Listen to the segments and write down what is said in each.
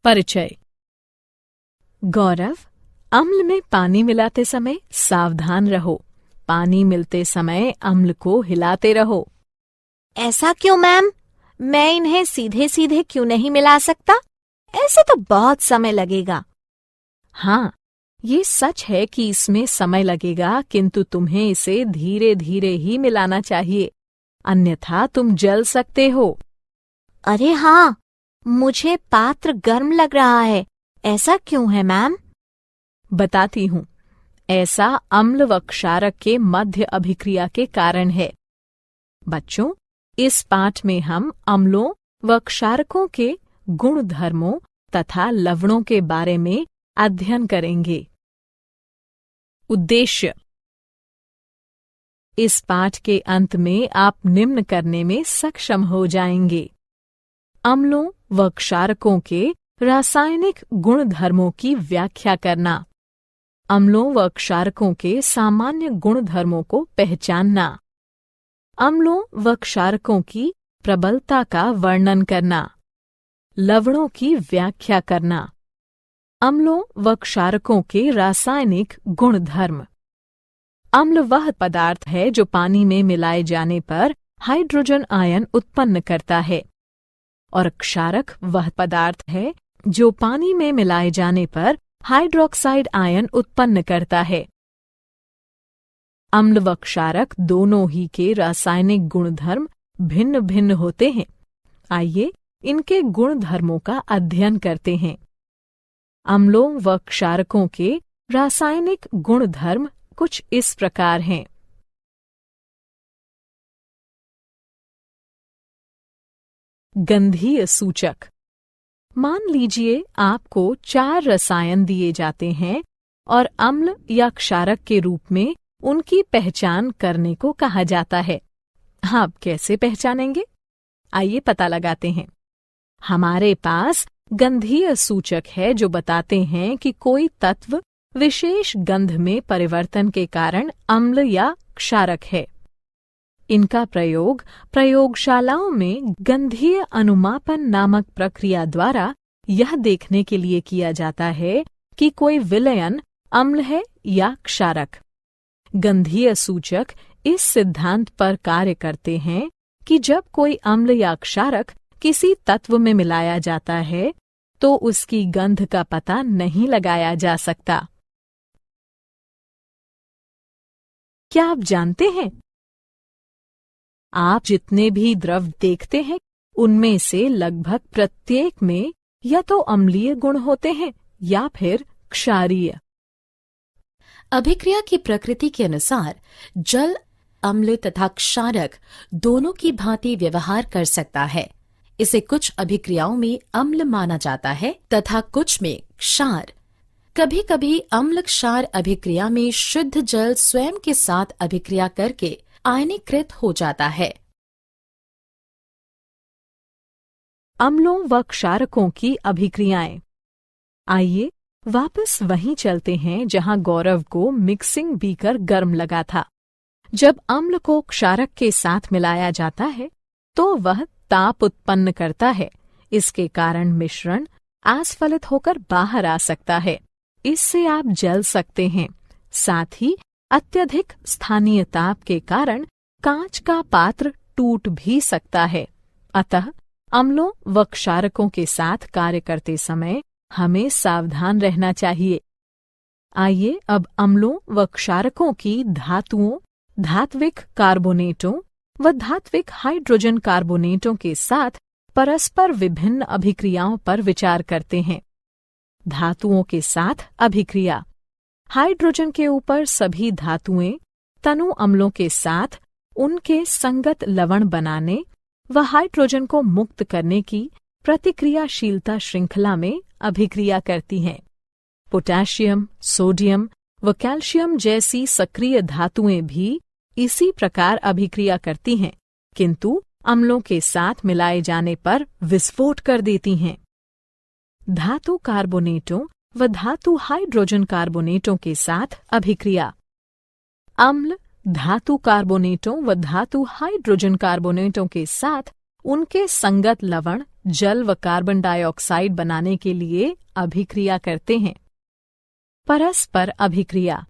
परिचय। गौरव, अम्ल में पानी मिलाते समय सावधान रहो। पानी मिलते समय अम्ल को हिलाते रहो। ऐसा क्यों मैम? मैं इन्हें सीधे सीधे क्यों नहीं मिला सकता? ऐसे तो बहुत समय लगेगा। हाँ, ये सच है कि इसमें समय लगेगा, किंतु तुम्हें इसे धीरे धीरे ही मिलाना चाहिए, अन्यथा तुम जल सकते हो। अरे हाँ, मुझे पात्र गर्म लग रहा है। ऐसा क्यों है मैम? बताती हूँ। ऐसा अम्ल व क्षारक के मध्य अभिक्रिया के कारण है। बच्चों, इस पाठ में हम अम्लों व क्षारकों के गुण धर्मों तथा लवणों के बारे में अध्ययन करेंगे। उद्देश्य। इस पाठ के अंत में आप निम्न करने में सक्षम हो जाएंगे। अम्लों व क्षारकों के रासायनिक गुण धर्मों की व्याख्या करना, अम्लों व क्षारकों के सामान्य गुण धर्मों को पहचानना, अम्लों व क्षारकों की प्रबलता का वर्णन करना, लवणों की व्याख्या करना, अम्लों व क्षारकों के रासायनिक गुण धर्म। अम्ल वह पदार्थ है जो पानी में मिलाए जाने पर हाइड्रोजन आयन उत्पन्न करता है, और क्षारक वह पदार्थ है जो पानी में मिलाए जाने पर हाइड्रोक्साइड आयन उत्पन्न करता है। अम्ल व क्षारक दोनों ही के रासायनिक गुणधर्म भिन्न भिन्न होते हैं। आइए इनके गुणधर्मों का अध्ययन करते हैं। अम्लों व क्षारकों के रासायनिक गुणधर्म कुछ इस प्रकार हैं। गंधीय सूचक। मान लीजिए आपको 4 रसायन दिए जाते हैं और अम्ल या क्षारक के रूप में उनकी पहचान करने को कहा जाता है। आप कैसे पहचानेंगे? आइए पता लगाते हैं। हमारे पास गंधीय सूचक है जो बताते हैं कि कोई तत्व विशेष गंध में परिवर्तन के कारण अम्ल या क्षारक है। इनका प्रयोग प्रयोगशालाओं में गंधीय अनुमापन नामक प्रक्रिया द्वारा यह देखने के लिए किया जाता है कि कोई विलयन अम्ल है या क्षारक। गंधीय सूचक इस सिद्धांत पर कार्य करते हैं कि जब कोई अम्ल या क्षारक किसी तत्व में मिलाया जाता है तो उसकी गंध का पता नहीं लगाया जा सकता। क्या आप जानते हैं, आप जितने भी द्रव देखते हैं उनमें से लगभग प्रत्येक में या तो अम्लीय गुण होते हैं या फिर क्षारीय। अभिक्रिया की प्रकृति के अनुसार जल अम्ल तथा क्षारक दोनों की भांति व्यवहार कर सकता है। इसे कुछ अभिक्रियाओं में अम्ल माना जाता है तथा कुछ में क्षार। कभी कभी अम्ल क्षार अभिक्रिया में शुद्ध जल स्वयं के साथ अभिक्रिया करके आयनीकृत हो जाता है। अम्लों व क्षारकों की अभिक्रियाएं। आइए वापस वहीं चलते हैं जहां गौरव को मिक्सिंग बीकर गर्म लगा था। जब अम्ल को क्षारक के साथ मिलाया जाता है तो वह ताप उत्पन्न करता है। इसके कारण मिश्रण आस्फलित होकर बाहर आ सकता है। इससे आप जल सकते हैं। साथ ही अत्यधिक स्थानीय ताप के कारण कांच का पात्र टूट भी सकता है। अतः अम्लों व क्षारकों के साथ कार्य करते समय हमें सावधान रहना चाहिए। आइए अब अम्लों व क्षारकों की धातुओं, धात्विक कार्बोनेटों व धात्विक हाइड्रोजन कार्बोनेटों के साथ परस्पर विभिन्न अभिक्रियाओं पर विचार करते हैं। धातुओं के साथ अभिक्रिया। हाइड्रोजन के ऊपर सभी धातुएं तनु अम्लों के साथ उनके संगत लवण बनाने व हाइड्रोजन को मुक्त करने की प्रतिक्रियाशीलता श्रृंखला में अभिक्रिया करती हैं। पोटेशियम, सोडियम व कैल्शियम जैसी सक्रिय धातुएं भी इसी प्रकार अभिक्रिया करती हैं, किंतु अम्लों के साथ मिलाए जाने पर विस्फोट कर देती हैं। धातु कार्बोनेटों व धातु हाइड्रोजन कार्बोनेटों के साथ अभिक्रिया। अम्ल धातु कार्बोनेटों व धातु हाइड्रोजन कार्बोनेटों के साथ उनके संगत लवण जल व कार्बन डाइऑक्साइड बनाने के लिए अभिक्रिया करते हैं। परस्पर अभिक्रिया।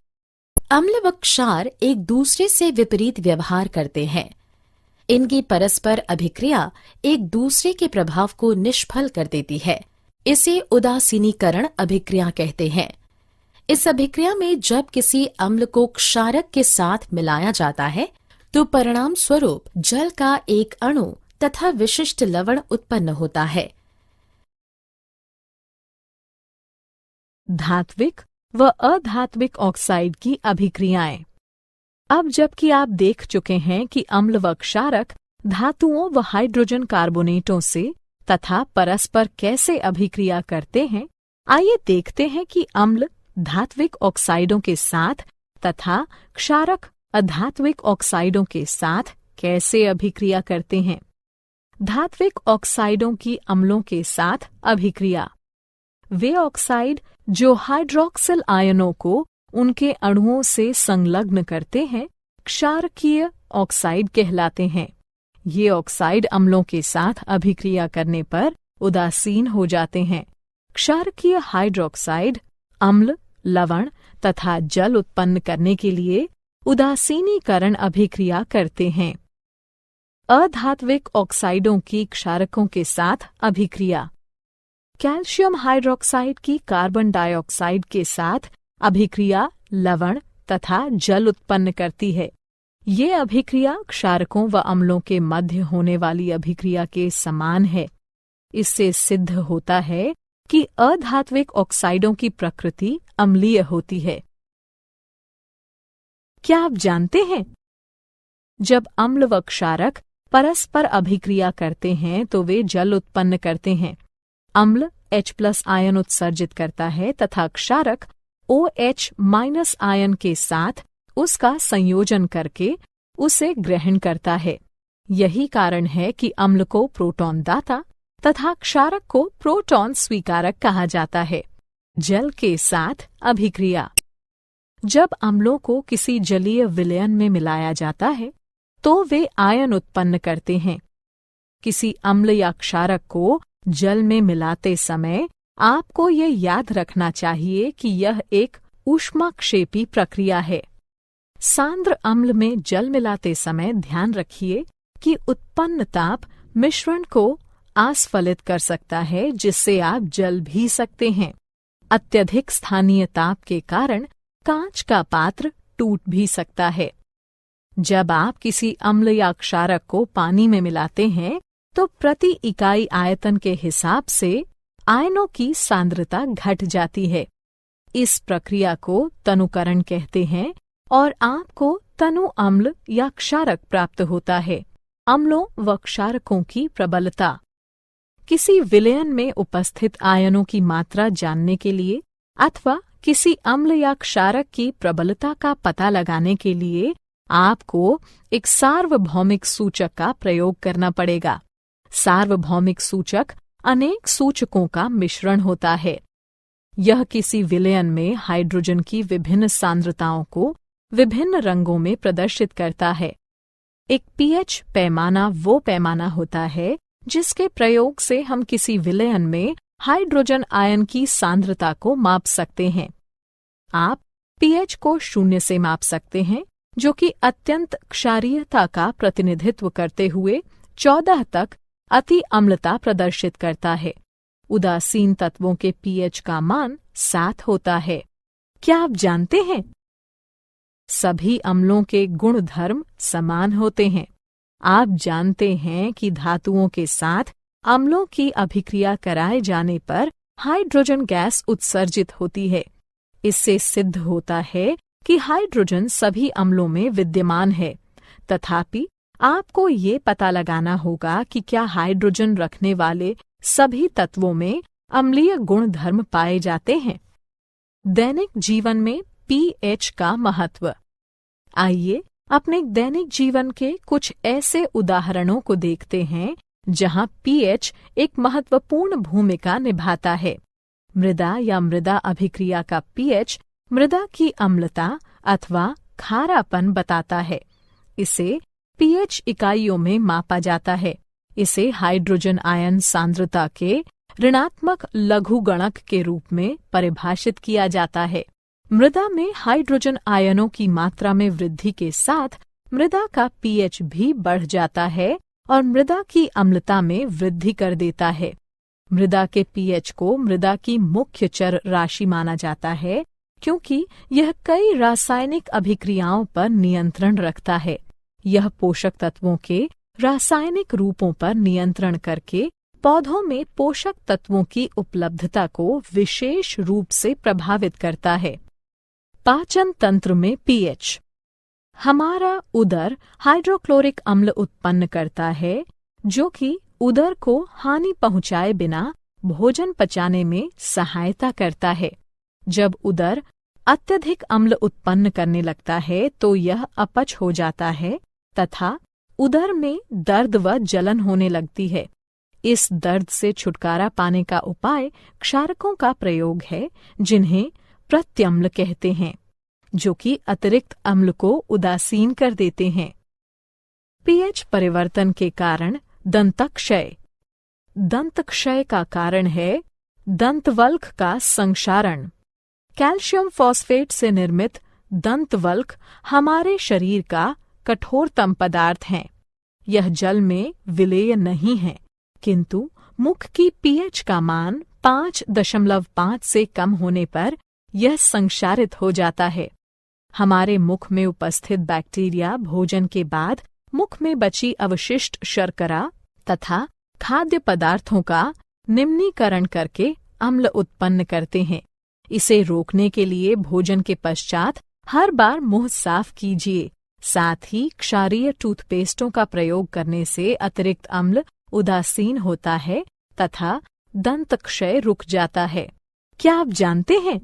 अम्ल व क्षार एक दूसरे से विपरीत व्यवहार करते हैं। इनकी परस्पर अभिक्रिया एक दूसरे के प्रभाव को निष्फल कर देती है। इसे उदासीनीकरण अभिक्रिया कहते हैं। इस अभिक्रिया में जब किसी अम्ल को क्षारक के साथ मिलाया जाता है तो परिणाम स्वरूप जल का एक अणु तथा विशिष्ट लवण उत्पन्न होता है। धात्विक व अधात्विक ऑक्साइड की अभिक्रियाएं। अब जबकि आप देख चुके हैं कि अम्ल व क्षारक धातुओं व हाइड्रोजन कार्बोनेटों से तथा परस्पर कैसे अभिक्रिया करते हैं, आइए देखते हैं कि अम्ल धात्विक ऑक्साइडों के साथ तथा क्षारक अधात्विक ऑक्साइडों के साथ कैसे अभिक्रिया करते हैं। धात्विक ऑक्साइडों की अम्लों के साथ अभिक्रिया। वे ऑक्साइड जो हाइड्रोक्सिल आयनों को उनके अणुओं से संलग्न करते हैं, क्षारकीय ऑक्साइड कहलाते हैं। ये ऑक्साइड अम्लों के साथ अभिक्रिया करने पर उदासीन हो जाते हैं। क्षारकीय हाइड्रोक्साइड अम्ल, लवण तथा जल उत्पन्न करने के लिए उदासीनीकरण अभिक्रिया करते हैं। अधात्विक ऑक्साइडों की क्षारकों के साथ अभिक्रिया। कैल्शियम हाइड्रोक्साइड की कार्बन डाइऑक्साइड के साथ अभिक्रिया लवण तथा जल उत्पन्न करती है। ये अभिक्रिया क्षारकों व अम्लों के मध्य होने वाली अभिक्रिया के समान है। इससे सिद्ध होता है कि अधात्विक ऑक्साइडों की प्रकृति अम्लीय होती है। क्या आप जानते हैं, जब अम्ल व क्षारक परस्पर अभिक्रिया करते हैं तो वे जल उत्पन्न करते हैं। अम्ल H+ आयन उत्सर्जित करता है तथा क्षारक OH- आयन के साथ उसका संयोजन करके उसे ग्रहण करता है। यही कारण है कि अम्ल को प्रोटॉन दाता तथा क्षारक को प्रोटॉन स्वीकारक कहा जाता है। जल के साथ अभिक्रिया। जब अम्लों को किसी जलीय विलयन में मिलाया जाता है तो वे आयन उत्पन्न करते हैं। किसी अम्ल या क्षारक को जल में मिलाते समय आपको ये याद रखना चाहिए कि यह एक ऊष्माक्षेपी प्रक्रिया है। सांद्र अम्ल में जल मिलाते समय ध्यान रखिए कि उत्पन्न ताप मिश्रण को आस्फलित कर सकता है, जिससे आप जल भी सकते हैं। अत्यधिक स्थानीय ताप के कारण कांच का पात्र टूट भी सकता है। जब आप किसी अम्ल या क्षारक को पानी में मिलाते हैं तो प्रति इकाई आयतन के हिसाब से आयनों की सांद्रता घट जाती है। इस प्रक्रिया को तनुकरण कहते हैं और आपको तनु अम्ल या क्षारक प्राप्त होता है। अम्लों व क्षारकों की प्रबलता। किसी विलयन में उपस्थित आयनों की मात्रा जानने के लिए अथवा किसी अम्ल या क्षारक की प्रबलता का पता लगाने के लिए आपको एक सार्वभौमिक सूचक का प्रयोग करना पड़ेगा। सार्वभौमिक सूचक अनेक सूचकों का मिश्रण होता है। यह किसी विलयन में हाइड्रोजन की विभिन्न सांद्रताओं को विभिन्न रंगों में प्रदर्शित करता है। एक pH पैमाना वो पैमाना होता है जिसके प्रयोग से हम किसी विलयन में हाइड्रोजन आयन की सांद्रता को माप सकते हैं। आप pH को 0 से माप सकते हैं, जो कि अत्यंत क्षारीयता का प्रतिनिधित्व करते हुए 14 तक अति अम्लता प्रदर्शित करता है। उदासीन तत्वों के pH का मान 7 होता है। क्या आप जानते हैं, सभी अम्लों के गुण धर्म समान होते हैं। आप जानते हैं कि धातुओं के साथ अम्लों की अभिक्रिया कराए जाने पर हाइड्रोजन गैस उत्सर्जित होती है। इससे सिद्ध होता है कि हाइड्रोजन सभी अम्लों में विद्यमान है। तथापि आपको ये पता लगाना होगा कि क्या हाइड्रोजन रखने वाले सभी तत्वों में अम्लीय गुण धर्म पाए जाते हैं। दैनिक जीवन में pH का महत्व। आइए अपने दैनिक जीवन के कुछ ऐसे उदाहरणों को देखते हैं जहां pH एक महत्वपूर्ण भूमिका निभाता है। मृदा या मृदा अभिक्रिया का pH मृदा की अम्लता अथवा खारापन बताता है। इसे pH इकाइयों में मापा जाता है। इसे हाइड्रोजन आयन सांद्रता के ऋणात्मक लघुगणक के रूप में परिभाषित किया जाता है। मृदा में हाइड्रोजन आयनों की मात्रा में वृद्धि के साथ मृदा का पीएच भी बढ़ जाता है और मृदा की अम्लता में वृद्धि कर देता है। मृदा के पीएच को मृदा की मुख्य चर राशि माना जाता है क्योंकि यह कई रासायनिक अभिक्रियाओं पर नियंत्रण रखता है। यह पोषक तत्वों के रासायनिक रूपों पर नियंत्रण करके पौधों में पोषक तत्वों की उपलब्धता को विशेष रूप से प्रभावित करता है। पाचन तंत्र में पीएच। हमारा उदर हाइड्रोक्लोरिक अम्ल उत्पन्न करता है जो कि उदर को हानि पहुंचाए बिना भोजन पचाने में सहायता करता है। जब उदर अत्यधिक अम्ल उत्पन्न करने लगता है तो यह अपच हो जाता है तथा उदर में दर्द व जलन होने लगती है। इस दर्द से छुटकारा पाने का उपाय क्षारकों का प्रयोग है जिन्हें प्रत्यम्ल कहते हैं, जो कि अतिरिक्त अम्ल को उदासीन कर देते हैं। पीएच परिवर्तन के कारण दंतक्षय। दंतक्षय का कारण है दंतवल्क का संक्षारण। कैल्शियम फॉस्फेट से निर्मित दंतवल्क हमारे शरीर का कठोरतम पदार्थ हैं। यह जल में विलेय नहीं है, किंतु मुख की पीएच का मान 5.5 से कम होने पर यह संक्षारित हो जाता है। हमारे मुख में उपस्थित बैक्टीरिया भोजन के बाद मुख में बची अवशिष्ट शर्करा तथा खाद्य पदार्थों का निम्नीकरण करके अम्ल उत्पन्न करते हैं। इसे रोकने के लिए भोजन के पश्चात हर बार मुंह साफ कीजिए। साथ ही क्षारीय टूथपेस्टों का प्रयोग करने से अतिरिक्त अम्ल उदासीन होता है तथा दंतक्षय रुक जाता है। क्या आप जानते हैं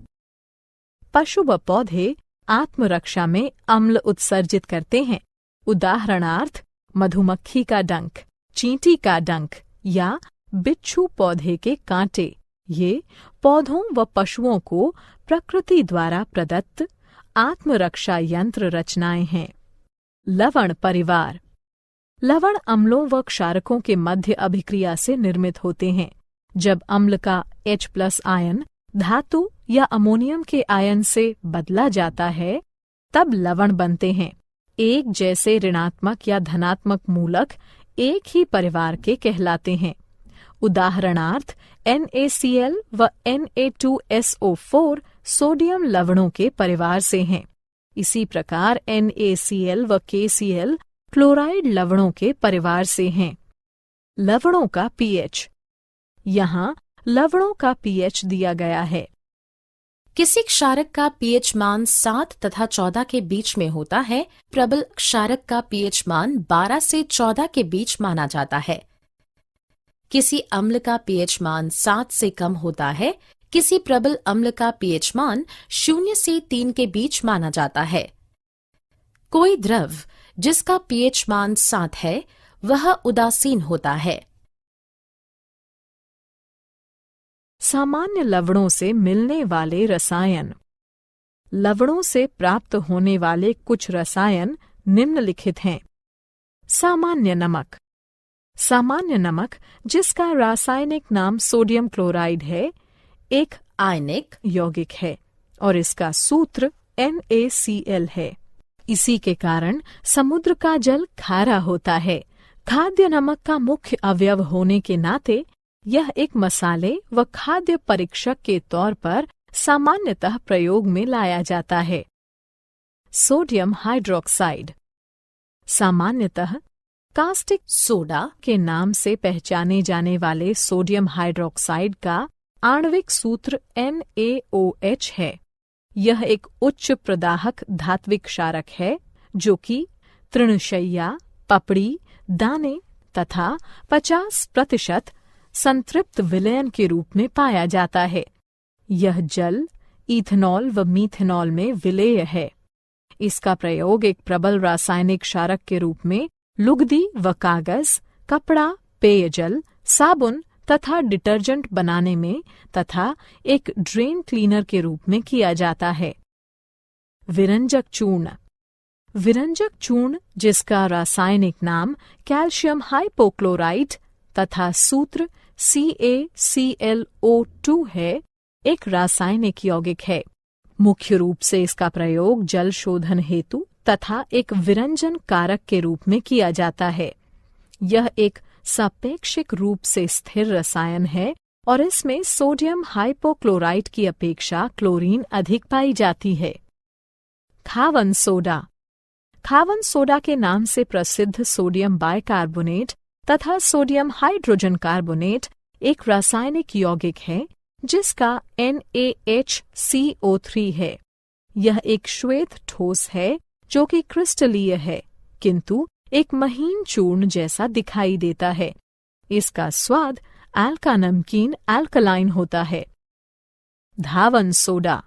पशु व पौधे आत्मरक्षा में अम्ल उत्सर्जित करते हैं? उदाहरणार्थ मधुमक्खी का डंक, चींटी का डंक या बिच्छू पौधे के कांटे। ये पौधों व पशुओं को प्रकृति द्वारा प्रदत्त आत्मरक्षा यंत्र रचनाएं हैं। लवण परिवार। लवण अम्लों व क्षारकों के मध्य अभिक्रिया से निर्मित होते हैं। जब अम्ल का H+ आयन धातु या अमोनियम के आयन से बदला जाता है तब लवण बनते हैं। एक जैसे ऋणात्मक या धनात्मक मूलक एक ही परिवार के कहलाते हैं। उदाहरणार्थ NaCl व Na2SO4 सोडियम लवणों के परिवार से हैं। इसी प्रकार NaCl व KCl क्लोराइड लवणों के परिवार से हैं। लवणों का पीएच। यहाँ लवणों का पीएच दिया गया है। किसी क्षारक का पीएच मान 7 तथा 14 के बीच में होता है। प्रबल क्षारक का पीएच मान 12 से 14 के बीच माना जाता है। किसी अम्ल का पीएच मान 7 से कम होता है। किसी प्रबल अम्ल का पीएच मान 0 से 3 के बीच माना जाता है। कोई द्रव जिसका पीएच मान 7 है वह उदासीन होता है। सामान्य लवणों से मिलने वाले रसायन। लवणों से प्राप्त होने वाले कुछ रसायन निम्नलिखित हैं। सामान्य नमक। सामान्य नमक, जिसका रासायनिक नाम सोडियम क्लोराइड है, एक आयनिक यौगिक है और इसका सूत्र NaCl है। इसी के कारण समुद्र का जल खारा होता है। खाद्य नमक का मुख्य अवयव होने के नाते यह एक मसाले व खाद्य परीक्षक के तौर पर सामान्यतः प्रयोग में लाया जाता है। Sodium hydroxide. सामान्यतः कास्टिक सोडा के नाम से पहचाने जाने वाले सोडियम हाइड्रोक्साइड का आणविक सूत्र NaOH है। यह एक उच्च प्रदाहक धात्विक क्षारक है जो कि तृणशय्या, पपड़ी, दाने तथा 50% संतृप्त विलयन के रूप में पाया जाता है। यह जल, इथेनॉल व मीथेनॉल में विलेय है। इसका प्रयोग एक प्रबल रासायनिक क्षारक के रूप में लुगदी व कागज, कपड़ा, पेयजल, साबुन तथा डिटर्जेंट बनाने में तथा एक ड्रेन क्लीनर के रूप में किया जाता है। विरंजक चूर्ण। विरंजक चूर्ण जिसका रासायनिक नाम कैल्शियम हाइपोक्लोराइट तथा सूत्र CaClO2 है, एक रासायनिक यौगिक है। मुख्य रूप से इसका प्रयोग जल शोधन हेतु तथा एक विरंजन कारक के रूप में किया जाता है। यह एक सापेक्षिक रूप से स्थिर रसायन है और इसमें सोडियम हाइपोक्लोराइट की अपेक्षा क्लोरीन अधिक पाई जाती है। खावन सोडा। खावन सोडा के नाम से प्रसिद्ध सोडियम बाइकार्बोनेट तथा सोडियम हाइड्रोजन कार्बोनेट एक रासायनिक यौगिक है जिसका NaHCO3 है। यह एक श्वेत ठोस है जो कि क्रिस्टलीय है, किंतु एक महीन चूर्ण जैसा दिखाई देता है। इसका स्वाद अल्का नमकीन अल्कलाइन होता है। धावन सोडा।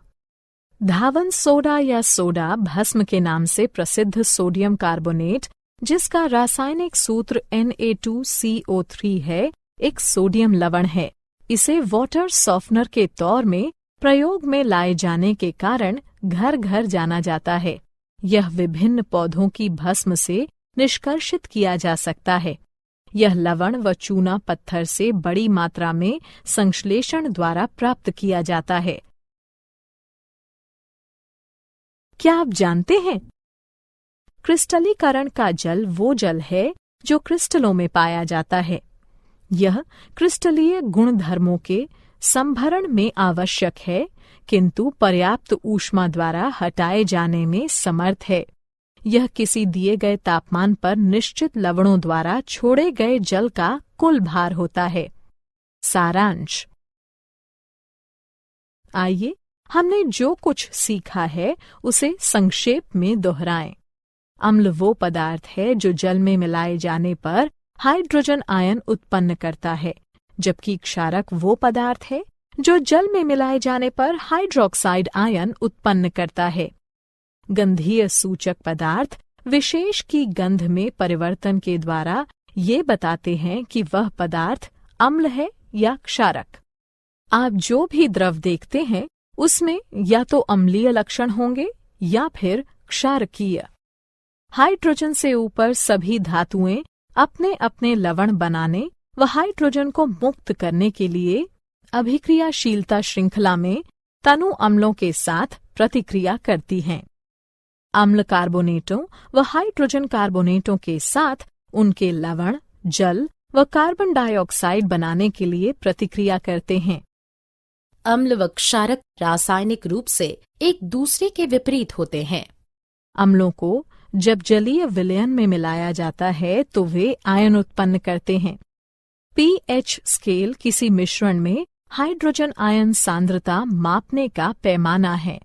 धावन सोडा या सोडा भस्म के नाम से प्रसिद्ध सोडियम कार्बोनेट जिसका रासायनिक सूत्र Na2CO3 है, एक सोडियम लवण है। इसे वाटर सॉफ्टनर के तौर में प्रयोग में लाए जाने के कारण घर घर जाना जाता है। यह विभिन्न पौधों की भस्म से निष्कर्षित किया जा सकता है। यह लवण व चूना पत्थर से बड़ी मात्रा में संश्लेषण द्वारा प्राप्त किया जाता है। क्या आप जानते हैं? क्रिस्टलीकरण का जल वो जल है जो क्रिस्टलों में पाया जाता है। यह क्रिस्टलीय गुणधर्मों के संभरण में आवश्यक है, किंतु पर्याप्त ऊष्मा द्वारा हटाए जाने में समर्थ है। यह किसी दिए गए तापमान पर निश्चित लवणों द्वारा छोड़े गए जल का कुल भार होता है। सारांश। आइए हमने जो कुछ सीखा है उसे संक्षेप में दोहराएं। अम्ल वो पदार्थ है जो जल में मिलाए जाने पर हाइड्रोजन आयन उत्पन्न करता है, जबकि क्षारक वो पदार्थ है जो जल में मिलाए जाने पर हाइड्रोक्साइड आयन उत्पन्न करता है। गंधीय सूचक पदार्थ विशेष की गंध में परिवर्तन के द्वारा ये बताते हैं कि वह पदार्थ अम्ल है या क्षारक। आप जो भी द्रव देखते हैं उसमें या तो अम्लीय लक्षण होंगे या फिर क्षारकीय। हाइड्रोजन से ऊपर सभी धातुएं अपने अपने लवण बनाने व हाइड्रोजन को मुक्त करने के लिए अभिक्रियाशीलता श्रृंखला में तनु अम्लों के साथ प्रतिक्रिया करती हैं। अम्ल कार्बोनेटों व हाइड्रोजन कार्बोनेटों के साथ उनके लवण जल व कार्बन डाइऑक्साइड बनाने के लिए प्रतिक्रिया करते हैं। अम्ल व क्षारक रासायनिक रूप से एक दूसरे के विपरीत होते हैं। अम्लों को जब जलीय विलयन में मिलाया जाता है तो वे आयन उत्पन्न करते हैं। pH स्केल किसी मिश्रण में हाइड्रोजन आयन सांद्रता मापने का पैमाना है।